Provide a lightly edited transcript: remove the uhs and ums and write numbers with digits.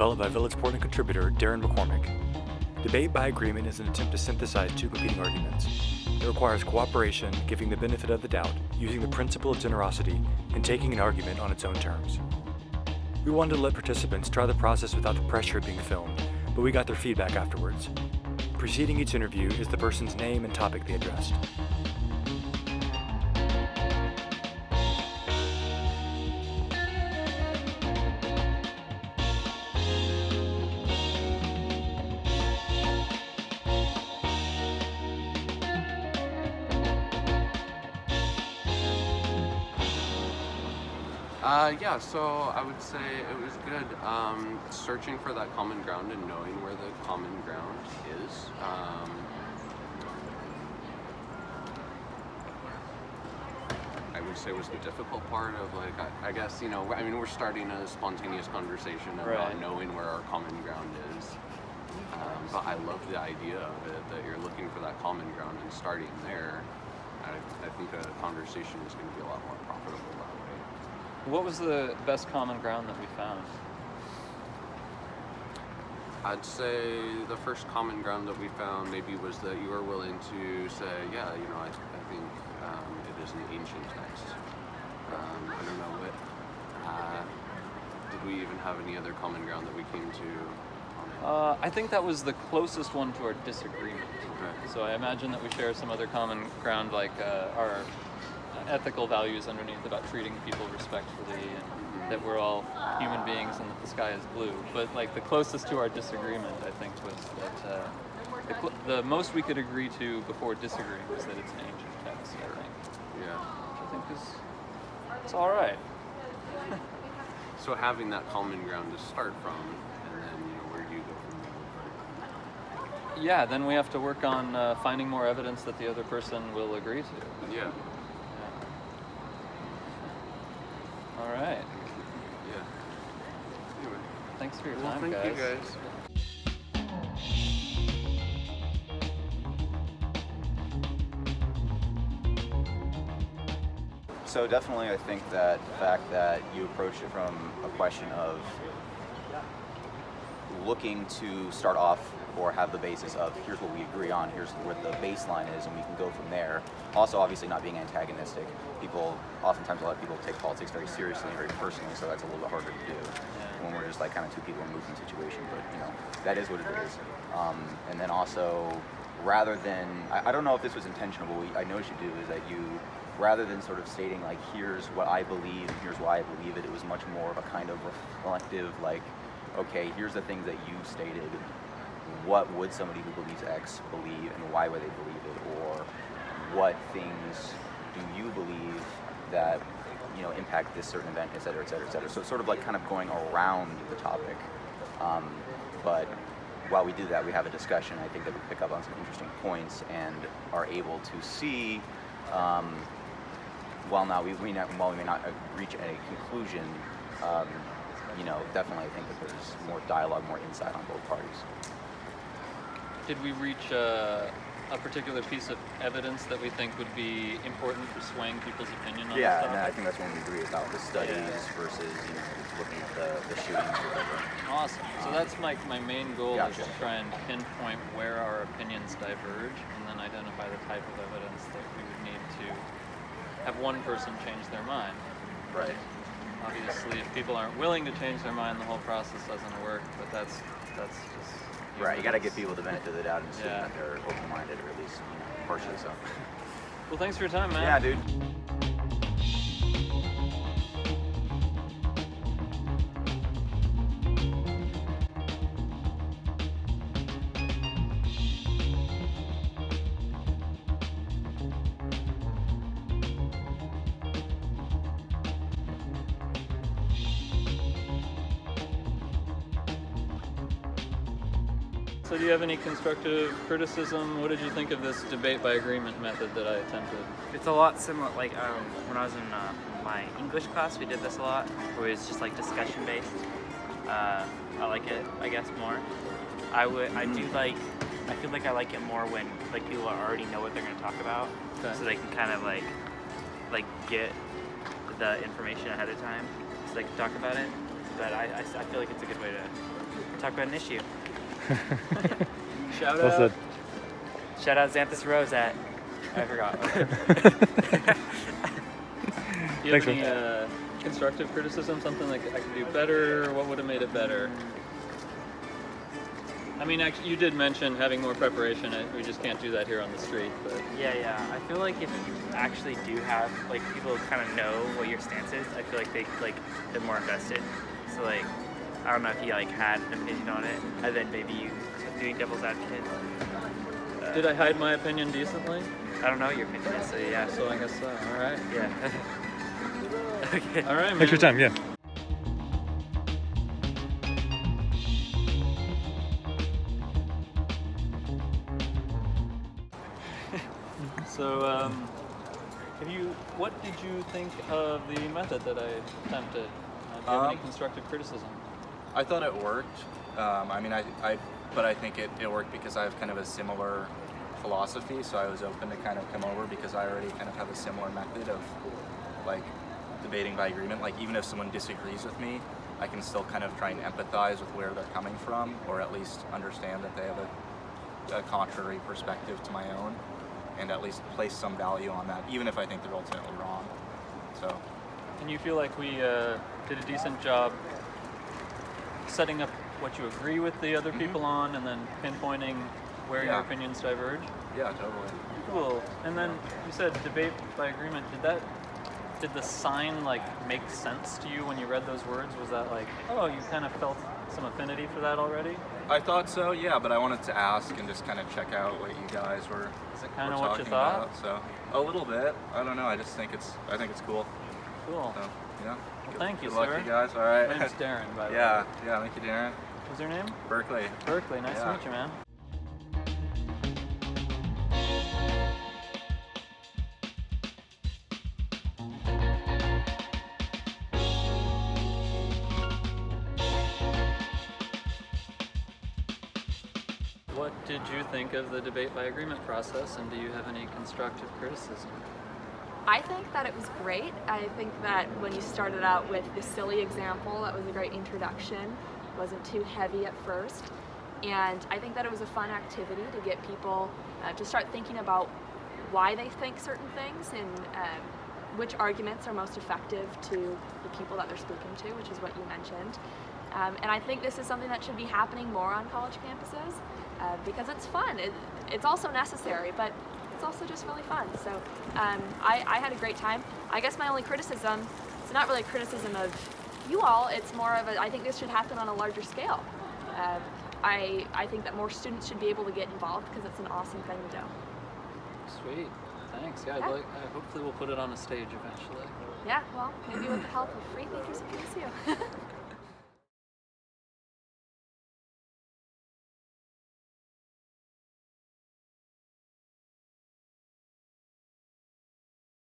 developed by Village Portland contributor Darren McCormick. Debate by agreement is an attempt to synthesize two competing arguments. It requires cooperation, giving the benefit of the doubt, using the principle of generosity, and taking an argument on its own terms. We wanted to let participants try the process without the pressure of being filmed, but we got their feedback afterwards. Preceding each interview is the person's name and topic they addressed. Yeah, so I would say it was good searching for that common ground and knowing where the common ground is. I would say was the difficult part of I guess, we're starting a spontaneous conversation about knowing where our common ground is. But I love the idea of it, that you're looking for that common ground and starting there. I think a conversation is going to be a lot more profitable that way. What was the best common ground that we found? I'd say the first common ground that we found maybe was that you were willing to say, I think it is an ancient text. I don't know what. Did we even have any other common ground that we came to on it? I think that was the closest one to our disagreement. Okay. So I imagine that we share some other common ground, like our ethical values underneath about treating people respectfully and that we're all human beings and that the sky is blue. But the closest to our disagreement, I think, was that the most we could agree to before disagreeing was that it's an ancient text, I think. Yeah. Which I think it's all right. So having that common ground to start from, and then where do you go from there? Yeah, then we have to work on finding more evidence that the other person will agree to. Yeah. All right. Yeah. Anyway. Thanks for your Well, time, thank guys. you guys. So definitely I think that the fact that you approach it from a question of looking to start off or have the basis of here's what we agree on, here's where the baseline is, and we can go from there. Also, obviously not being antagonistic. Oftentimes a lot of people take politics very seriously and very personally, so that's a little bit harder to do when we're just kind of two people in a moving situation, but that is what it is. And then also, rather than, I don't know if this was intentional, but what I noticed you do is that you, rather than sort of stating here's what I believe and here's why I believe it, it was much more of a kind of reflective, okay, here's the things that you stated. What would somebody who believes X believe and why would they believe it? Or what things do you believe that, impact this certain event, et cetera, et cetera, et cetera. So it's sort of kind of going around the topic. But while we do that, we have a discussion. I think that we pick up on some interesting points and are able to see, while we may not reach a conclusion, definitely I think that there's more dialogue, more insight on both parties. Did we reach a particular piece of evidence that we think would be important for swaying people's opinion on this topic? And I think that's when we agree about the studies versus looking at the shootings or whatever. Awesome. So that's my main goal is Gotcha. to try and pinpoint where our opinions diverge and then identify the type of evidence that we would need to have one person change their mind. Right. Obviously, if people aren't willing to change their mind, the whole process doesn't work, but that's just... Right, you got to give people the benefit of the doubt and assume that they're open-minded, or at least partially so. Well, thanks for your time, man. Yeah, dude. So do you have any constructive criticism? What did you think of this debate by agreement method that I attempted? It's a lot similar, when I was in my English class, we did this a lot, where it was just discussion based. I like it, I guess, more. I feel like I like it more when people already know what they're going to talk about, so they can kind of get the information ahead of time, so they can talk about it. But I feel like it's a good way to talk about an issue. Shout Well out. said. Shout out Xanthus Rose at, I forgot. Do you have Thanks, any constructive criticism? Something like I could do better? What would have made it better? I mean, actually, you did mention having more preparation. We just can't do that here on the street. But Yeah. I feel like if you actually do have, like, people kind of know what your stance is, I feel like they're more invested. So, like, I don't know if you, like, had an opinion on it, and then maybe you doing devil's advocate. did I hide my opinion decently? I don't know what your opinion is, so yeah. So I guess so. All right. Yeah. Okay. All right, man. Thanks for your time. Yeah. So, what did you think of the method that I attempted? Do you have any constructive criticism? I thought it worked. But I think it worked because I have kind of a similar philosophy, so I was open to kind of come over because I already kind of have a similar method of like debating by agreement. Like even if someone disagrees with me, I can still kind of try and empathize with where they're coming from, or at least understand that they have a contrary perspective to my own, and at least place some value on that, even if I think they're ultimately wrong. So. And you feel like we did a decent job setting up what you agree with the other people on, and then pinpointing where your opinions diverge? Yeah, totally. Cool. And then you said debate by agreement. Did the sign like make sense to you when you read those words? Was that like, oh, you kind of felt some affinity for that already? I thought so, yeah, but I wanted to ask and just kind of check out what you guys were. Is it kind of were what you talking thought? about, so a little bit. I don't know. I think it's cool. Cool. So yeah. Well, thank you, Good luck, sir. you guys. All right. My name's Darren, by the way. Yeah. Thank you, Darren. What's your name? Berkeley. Berkeley. Nice to Yeah. meet you, man. What did you think of the debate by agreement process, and do you have any constructive criticism? I think that it was great. I think that when you started out with the silly example, that was a great introduction. It wasn't too heavy at first. And I think that it was a fun activity to get people to start thinking about why they think certain things and which arguments are most effective to the people that they're speaking to, which is what you mentioned. And I think this is something that should be happening more on college campuses because it's fun. It's also necessary, but it's also just really fun. So I had a great time. I guess my only criticism, it's not really a criticism of you all, it's more of I think this should happen on a larger scale. I think that more students should be able to get involved because it's an awesome thing to do. Sweet. Thanks. Yeah, Yeah. hopefully we'll put it on a stage eventually. Yeah, well, maybe with the help of Freethinkers at PSU.